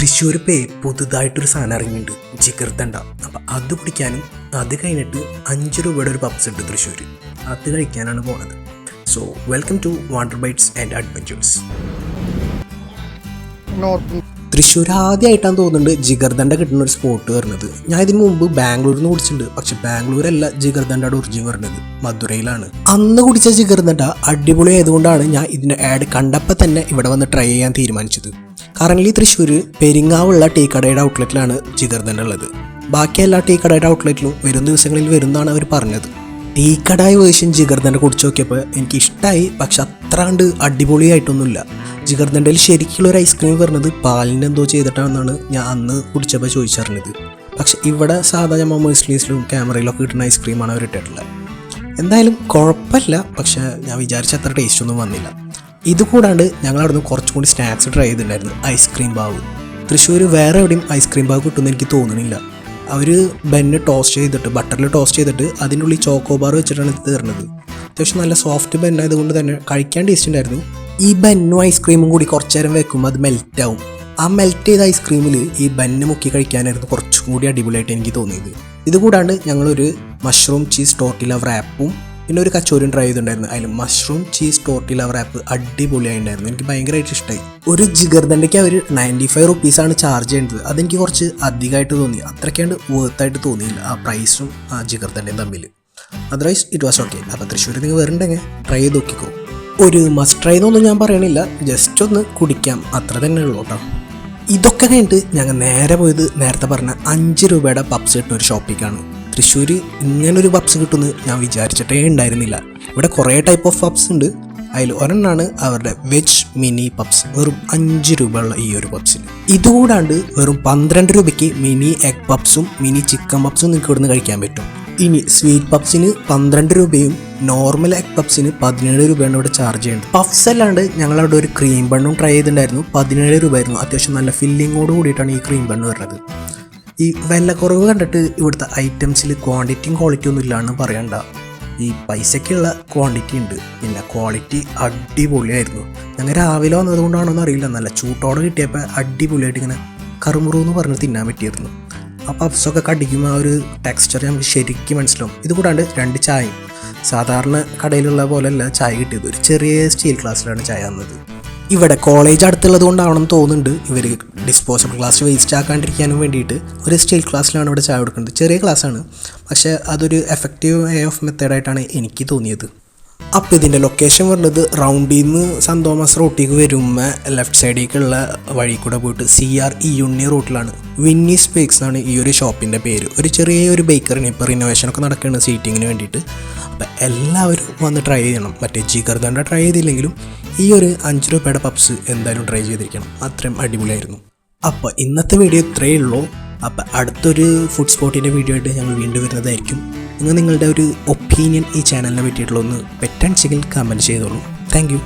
തൃശ്ശൂർ പുതുതായിട്ടൊരു സാധനം ഇറങ്ങിയിട്ടുണ്ട്, ജിഗർദണ്ഡ. അപ്പം അത് കുടിക്കാനും അത് കഴിഞ്ഞിട്ട് 5 രൂപയുടെ ഒരു പപ്സ് ഉണ്ട് തൃശ്ശൂർ, അത് കഴിക്കാനാണ് പോണത്. So welcome to wonder bites and adventures. Thrissur ആദ്യമായിട്ടാണ് തോന്നുന്നുണ്ട് ജിഗർദണ്ഡ കിട്ടുന്ന ഒരു സ്പോട്ട് വരുന്നത്. ഞാൻ ഇതിന് മുമ്പ് ബാംഗ്ലൂരിൽ നിന്ന് കുടിച്ചിട്ടുണ്ട്, പക്ഷെ ബാംഗ്ലൂരല്ല ജിഗർദണ്ഡയുടെ ഒറിജിൻ വരുന്നത്, മധുരയിലാണ്. അന്ന് കുടിച്ച ജിഗർദണ്ഡ അടിപൊളി ആയതുകൊണ്ടാണ് ഞാൻ ഇതിൻ്റെ ആഡ് കണ്ടപ്പോൾ തന്നെ ഇവിടെ വന്ന് ട്രൈ ചെയ്യാൻ തീരുമാനിച്ചത്. കറൻലി തൃശ്ശൂർ പെരിങ്ങാവുള്ള ടീ കടയുടെ ഔട്ട്ലെറ്റിലാണ് ജിഗർദണ്ഡ ഉള്ളത്. ബാക്കി എല്ലാ ടീ കടയുടെ ഔട്ട്ലെറ്റിലും വരും ദിവസങ്ങളിൽ വരുന്നതാണ് അവർ പറഞ്ഞത്. ടീ കടായ വേർഷൻ ജിഗർദണ്ഡ കുടിച്ച് നോക്കിയപ്പോൾ എനിക്ക് ഇഷ്ടമായി, പക്ഷെ അത്ര കണ്ട് അടിപൊളിയായിട്ടൊന്നുമില്ല. ജിഗർദണ്ഡയിൽ ശരിക്കുള്ളൊരു ഐസ്ക്രീം വരുന്നത് പാലിന് എന്തോ ചെയ്തിട്ടാണെന്നാണ് ഞാൻ അന്ന് കുടിച്ചപ്പോൾ ചോദിച്ചറിഞ്ഞത്. പക്ഷെ ഇവിടെ സാധാരണ മൊമേഴ്സ്ലീസിലും ക്യാമറയിലൊക്കെ കിട്ടുന്ന ഐസ്ക്രീമാണ് അവർ ഇട്ടിട്ടുള്ളത്. എന്തായാലും കുഴപ്പമില്ല, പക്ഷെ ഞാൻ വിചാരിച്ച അത്ര ടേസ്റ്റ് ഒന്നും വന്നില്ല. ഇതുകൂടാണ്ട് ഞങ്ങൾ അവിടുന്ന് കുറച്ചും കൂടി സ്നാക്സ് ട്രൈ ചെയ്തിട്ടുണ്ടായിരുന്നു. ഐസ്ക്രീം ബാവ് തൃശ്ശൂർ വേറെ എവിടെയും ഐസ്ക്രീം ബാവ് കിട്ടുമെന്ന് എനിക്ക് തോന്നുന്നില്ല. അവർ ബെന്ന് ടോസ്റ്റ് ചെയ്തിട്ട് ബട്ടറിൽ ടോസ്റ്റ് ചെയ്തിട്ട് അതിൻ്റെ ഉള്ളിൽ ചോക്കോ ബാർ വെച്ചിട്ടാണ് ഇത് തരുന്നത്. അത്യാവശ്യം നല്ല സോഫ്റ്റ് ബെന്നായതുകൊണ്ട് തന്നെ കഴിക്കാൻ ടേസ്റ്റ് ഉണ്ടായിരുന്നു. ഈ ബെന്നും ഐസ്ക്രീമും കൂടി കുറച്ച് നേരം വെക്കുമ്പോൾ അത് മെൽറ്റാവും. ആ മെൽറ്റ് ചെയ്ത ഐസ്ക്രീമിൽ ഈ ബെന്ന് മുക്കി കഴിക്കാനായിരുന്നു കുറച്ചും കൂടി അടിപൊളിയായിട്ട് എനിക്ക് തോന്നിയത്. ഇതുകൂടാണ്ട് ഞങ്ങളൊരു മഷ്റൂം ചീസ് ടോർട്ടില റാപ്പും പിന്നെ ഒരു കച്ചോരിയും ട്രൈ ചെയ്തിട്ടുണ്ടായിരുന്നു. അതിൽ മഷ്റൂം ചീസ് ടോർട്ടില റാപ്പ് അടിപൊളിയായിട്ടുണ്ടായിരുന്നു, എനിക്ക് ഭയങ്കരമായിട്ട് ഇഷ്ടമായി. ഒരു ജിഗർദണ്ഡയ്ക്ക് അവർ 95 റുപ്പീസാണ് ചാർജ് ചെയ്യുന്നത്. അതെനിക്ക് കുറച്ച് അധികമായിട്ട് തോന്നി, അത്രയ്ക്കാണ്ട് വേർത്തായിട്ട് തോന്നിയില്ല ആ പ്രൈസും ആ ജിഗർദണ്ഡയും തമ്മിൽ. Otherwise it was okay. അപ്പോൾ തൃശ്ശൂർ നിങ്ങൾ വരുന്നുണ്ടെങ്കിൽ ട്രൈ ചെയ്ത് നോക്കിക്കോ. ഒരു മസ്റ്റ് ട്രൈ എന്നൊന്നും ഞാൻ പറയണില്ല, ജസ്റ്റ് ഒന്ന് കുടിക്കാം, അത്ര തന്നെ ഉള്ളൂ കേട്ടോ. ഇതൊക്കെ കഴിഞ്ഞിട്ട് ഞങ്ങൾ നേരെ പോയത് നേരത്തെ പറഞ്ഞ 5 രൂപയുടെ പപ്സ് കിട്ടുന്ന ഒരു ഷോപ്പിലേക്കാണ്. തൃശ്ശൂർ ഇങ്ങനൊരു പപ്സ് കിട്ടുമെന്ന് ഞാൻ വിചാരിച്ചിട്ടേ ഉണ്ടായിരുന്നില്ല. ഇവിടെ കുറേ ടൈപ്പ് ഓഫ് പപ്സ് ഉണ്ട്, അതിൽ ഒരെണ്ണമാണ് അവരുടെ വെജ് മിനി പപ്സ്. വെറും 5 രൂപ ഉള്ള ഈ ഒരു പപ്സിന്. ഇതുകൂടാണ്ട് വെറും 12 രൂപയ്ക്ക് മിനി എഗ് പപ്സും മിനി ചിക്കൻ പപ്സും നിങ്ങൾക്ക് ഇവിടുന്ന് കഴിക്കാൻ പറ്റും. ഇനി സ്വീറ്റ് പപ്സിന് 12 രൂപയും നോർമൽ എഗ് പപ്സിന് 17 രൂപയാണ് ഇവിടെ ചാർജ് ചെയ്യുന്നത്. പഫ്സ് അല്ലാണ്ട് ഞങ്ങളവിടെ ഒരു ക്രീം ബണ്ണും ട്രൈ ചെയ്തിട്ടുണ്ടായിരുന്നു. 17 രൂപയായിരുന്നു. അത്യാവശ്യം നല്ല ഫില്ലിങ്ങോട് കൂടിയിട്ടാണ് ഈ ക്രീം ബണ്ണ് വരുന്നത്. ഈ വിലക്കുറവ് കണ്ടിട്ട് ഇവിടുത്തെ ഐറ്റംസിൽ ക്വാണ്ടിറ്റിയും ക്വാളിറ്റി ഒന്നും ഇല്ലാന്ന് പറയണ്ട. ഈ പൈസയ്ക്കുള്ള ക്വാണ്ടിറ്റി ഉണ്ട്, പിന്നെ ക്വാളിറ്റി അടിപൊളിയായിരുന്നു. ഞങ്ങൾ രാവിലെ വന്നതുകൊണ്ടാണോ എന്ന് അറിയില്ല, നല്ല ചൂട്ടോടെ കിട്ടിയപ്പോൾ അടിപൊളിയായിട്ട് ഇങ്ങനെ കറുമുറു എന്ന് പറഞ്ഞ് തിന്നാൻ പറ്റിയിരുന്നു. ആ പഫ്സൊക്കെ കടിക്കുമ്പോൾ ആ ഒരു ടെക്സ്ചർ നമുക്ക് ശരിക്കും മനസ്സിലാവും. ഇതുകൂടാണ്ട് 2 ചായയും. സാധാരണ കടയിലുള്ള പോലെയല്ല ചായ കിട്ടിയത്, ഒരു ചെറിയ സ്റ്റീൽ ഗ്ലാസ്സിലാണ് ചായ തന്നത്. ഇവിടെ കോളേജ് അടുത്തുള്ളത് കൊണ്ടാണെന്ന് തോന്നുന്നുണ്ട് ഇവർ ഡിസ്പോസബിൾ ഗ്ലാസ് വേസ്റ്റ് ആക്കാണ്ടിരിക്കാനും വേണ്ടിയിട്ട് ഒരു സ്റ്റീൽ ഗ്ലാസ്സിലാണ് ഇവിടെ ചായ കൊടുക്കുന്നത്. ചെറിയ ഗ്ലാസ്സാണ്, പക്ഷേ അതൊരു എഫക്റ്റീവ് വേ ഓഫ് മെത്തേഡായിട്ടാണ് എനിക്ക് തോന്നിയത്. അപ്പോൾ ഇതിൻ്റെ ലൊക്കേഷൻ വരുന്നത് റൗണ്ടിൽ നിന്ന് സെൻറ് തോമസ് റോട്ടിലേക്ക് വരുമ്പോൾ ലെഫ്റ്റ് സൈഡിലേക്കുള്ള വഴി കൂടെ പോയിട്ട് CRE യുണ്ണി റോട്ടിലാണ്. വിന്നീസ് ബേക്സ് ആണ് ഈ ഒരു ഷോപ്പിൻ്റെ പേര്. ഒരു ചെറിയൊരു ബേക്കറിന് ഇപ്പോൾ റിനോവേഷനൊക്കെ നടക്കുകയാണ് സീറ്റിങ്ങിന് വേണ്ടിയിട്ട്. അപ്പോൾ എല്ലാവരും വന്ന് ട്രൈ ചെയ്യണം. മറ്റേ ജിഗർദണ്ഡ ട്രൈ ചെയ്തില്ലെങ്കിലും ഈ ഒരു 5 രൂപയുടെ പപ്സ് എന്തായാലും ട്രൈ ചെയ്തിരിക്കണം, അത്രയും അടിപൊളിയായിരുന്നു. അപ്പോൾ ഇന്നത്തെ വീഡിയോ ഇത്രയേ ഉള്ളൂ. അപ്പോൾ അടുത്തൊരു ഫുഡ് സ്പോട്ടിൻ്റെ വീഡിയോ ആയിട്ട് ഞങ്ങൾ വീണ്ടും വരുന്നതായിരിക്കും. നിങ്ങളുടെ ഒരു ഒപ്പീനിയൻ ഈ ചാനലിനെ പറ്റിയിട്ടുള്ള ഒന്ന് പെട്ടെന്ന് കമൻറ്റ് ചെയ്തോളൂ. Thank you.